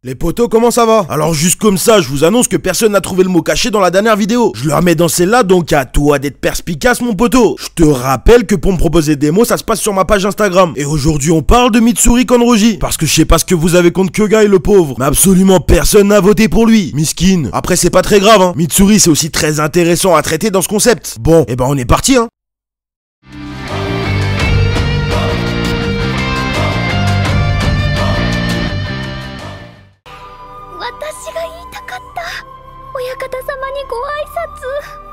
Les potos, comment ça va? Alors juste comme ça, je vous annonce que personne n'a trouvé le mot caché dans la dernière vidéo. Je le remets dans celle-là, donc à toi d'être perspicace mon poteau. Je te rappelle que pour me proposer des mots, ça se passe sur ma page Instagram. Et aujourd'hui on parle de Mitsuri Kanroji. Parce que je sais pas ce que vous avez contre Kyogai le pauvre, mais absolument personne n'a voté pour lui. Miskin. Après c'est pas très grave hein. Mitsuri c'est aussi très intéressant à traiter dans ce concept. Bon, et ben on est parti hein. 私が言いたかった。親方様にご挨拶。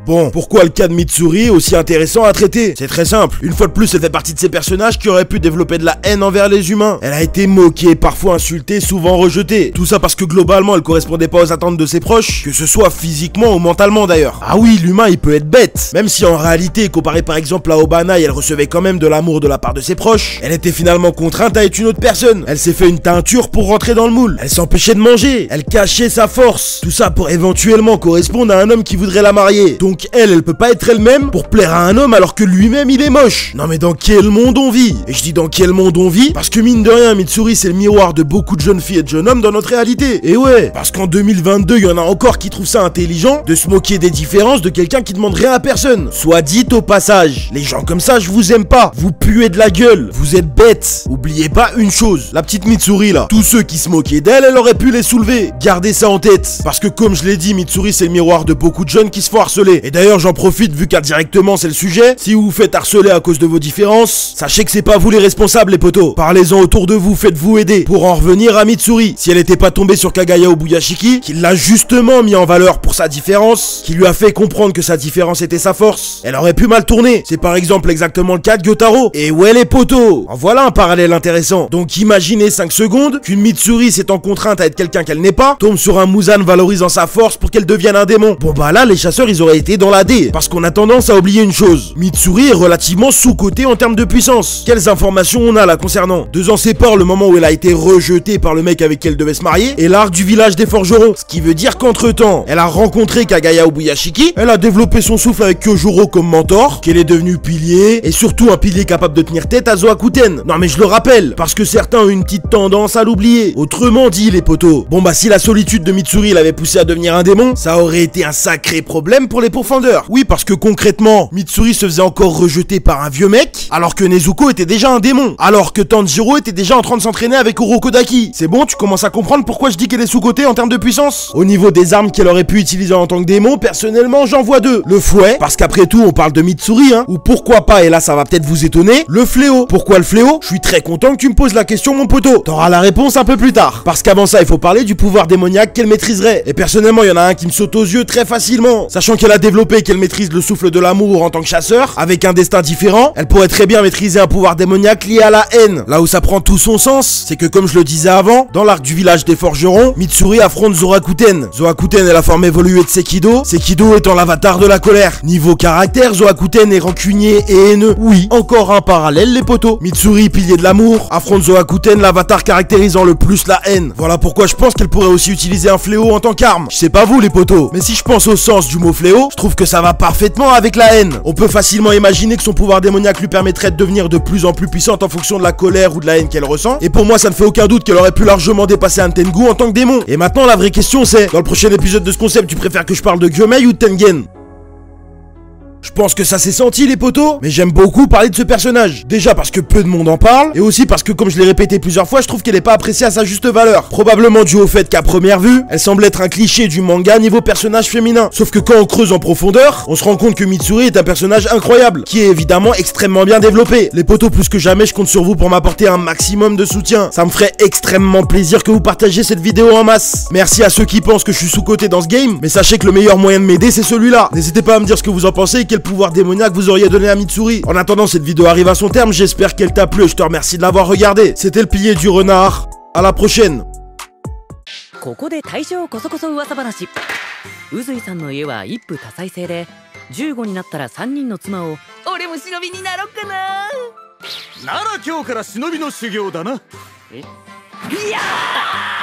Bon, pourquoi le cas de Mitsuri est aussi intéressant à traiter? C'est très simple. Une fois de plus, elle fait partie de ces personnages qui auraient pu développer de la haine envers les humains. Elle a été moquée, parfois insultée, souvent rejetée. Tout ça parce que globalement, elle correspondait pas aux attentes de ses proches, que ce soit physiquement ou mentalement d'ailleurs. Ah oui, l'humain, il peut être bête. Même si en réalité, comparé par exemple à Obanaï, elle recevait quand même de l'amour de la part de ses proches, elle était finalement contrainte à être une autre personne. Elle s'est fait une teinture pour rentrer dans le moule. Elle s'empêchait de manger. Elle cachait sa force. Tout ça pour éventuellement correspondre à un homme qui voudrait la marier. Donc elle peut pas être elle-même pour plaire à un homme alors que lui-même il est moche. Non mais dans quel monde on vit? Et je dis dans quel monde on vit parce que mine de rien, Mitsuri c'est le miroir de beaucoup de jeunes filles et de jeunes hommes dans notre réalité. Et ouais, parce qu'en 2022, il y en a encore qui trouvent ça intelligent de se moquer des différences de quelqu'un qui demande rien à personne. Soit dit au passage, les gens comme ça je vous aime pas. Vous puez de la gueule, vous êtes bêtes. Oubliez pas une chose, la petite Mitsuri là, tous ceux qui se moquaient d'elle, elle aurait pu les soulever. Gardez ça en tête. Parce que comme je l'ai dit, Mitsuri c'est le miroir de beaucoup de jeunes qui se font harceler. Et d'ailleurs j'en profite vu qu'indirectement c'est le sujet. Si vous vous faites harceler à cause de vos différences, sachez que c'est pas vous les responsables les potos. Parlez-en autour de vous, faites-vous aider. Pour en revenir à Mitsuri, si elle était pas tombée sur Kagaya Obuyashiki, qui l'a justement mis en valeur pour sa différence, qui lui a fait comprendre que sa différence était sa force, elle aurait pu mal tourner. C'est par exemple exactement le cas de Gyotaro. Et ouais les potos, en voilà un parallèle intéressant. Donc imaginez 5 secondes qu'une Mitsuri s'étant contrainte à être quelqu'un qu'elle n'est pas, tombe sur un Muzan valorisant sa force pour qu'elle devienne un démon. Bon bah là les chasseurs ils auraient été dans la D. Parce qu'on a tendance à oublier une chose. Mitsuri est relativement sous-cotée en termes de puissance. Quelles informations on a là concernant? 2 ans séparent le moment où elle a été rejetée par le mec avec qui elle devait se marier et l'arc du village des forgerons. Ce qui veut dire qu'entre temps, elle a rencontré Kagaya Obuyashiki, elle a développé son souffle avec Kyojuro comme mentor, qu'elle est devenue pilier, et surtout un pilier capable de tenir tête à Zoakuten. Non mais je le rappelle, parce que certains ont une petite tendance à l'oublier. Autrement dit les potos, bon bah si la solitude de Mitsuri l'avait poussé à devenir un démon, ça aurait été un sacré problème pour les pourfendeurs. Oui parce que concrètement, Mitsuri se faisait encore rejeter par un vieux mec, alors que Nezuko était déjà un démon, alors que Tanjiro était déjà en train de s'entraîner avec Orokodaki. C'est bon, tu commences à comprendre pourquoi je dis qu'elle est sous-cotée en termes de puissance? Au niveau des armes qu'elle aurait pu utiliser en tant que démon, personnellement j'en vois 2. Le fouet, parce qu'après tout on parle de Mitsuri hein, ou pourquoi pas, et là ça va peut-être vous étonner, le fléau. Pourquoi le fléau? Je suis très content que tu me poses la question mon poteau. T'auras la réponse un peu plus tard. Parce qu'avant ça il faut parler du pouvoir démoniaque qu'elle maîtriserait. Et personnellement il y en a un qui me saute aux yeux très facilement. Sachant qu'elle a développé et qu'elle maîtrise le souffle de l'amour en tant que chasseur, avec un destin différent, elle pourrait très bien maîtriser un pouvoir démoniaque lié à la haine. Là où ça prend tout son sens, c'est que comme je le disais avant, dans l'arc du village des forgerons, Mitsuri affronte Zorakuten. Zorakuten est la forme évoluée de Sekido, Sekido étant l'avatar de la colère. Niveau caractère, Zorakuten est rancunier et haineux. Oui, encore un parallèle les potos. Mitsuri, pilier de l'amour, affronte Zorakuten, l'avatar caractérisant le plus la haine. Voilà pourquoi je pense qu'elle pourrait aussi utiliser un fléau en tant qu'arme. Je sais pas vous les potos, mais si je pense au sens du mot fléau, je trouve que ça va parfaitement avec la haine. On peut facilement imaginer que son pouvoir démoniaque lui permettrait de devenir de plus en plus puissante en fonction de la colère ou de la haine qu'elle ressent. Et pour moi ça ne fait aucun doute qu'elle aurait pu largement dépasser un Tengu en tant que démon. Et maintenant la vraie question c'est, dans le prochain épisode de ce concept, tu préfères que je parle de Gyomei ou de Tengen? Je pense que ça s'est senti les potos, mais j'aime beaucoup parler de ce personnage. Déjà parce que peu de monde en parle, et aussi parce que comme je l'ai répété plusieurs fois, je trouve qu'elle est pas appréciée à sa juste valeur. Probablement dû au fait qu'à première vue, elle semble être un cliché du manga niveau personnage féminin. Sauf que quand on creuse en profondeur, on se rend compte que Mitsuri est un personnage incroyable, qui est évidemment extrêmement bien développé. Les potos, plus que jamais, je compte sur vous pour m'apporter un maximum de soutien. Ça me ferait extrêmement plaisir que vous partagiez cette vidéo en masse. Merci à ceux qui pensent que je suis sous-coté dans ce game, mais sachez que le meilleur moyen de m'aider c'est celui-là. N'hésitez pas à me dire ce que vous en pensez et quel pouvoir démoniaque vous auriez donné à Mitsuri. En attendant, cette vidéo arrive à son terme, j'espère qu'elle t'a plu et je te remercie de l'avoir regardé. C'était le pilier du renard, à la prochaine. ここで大正こそこそ噂話。宇髄さんの家は一夫多妻制で、15になったら3人の妻を俺も忍びになろっかな。なら今日から忍びの修行だな。いやー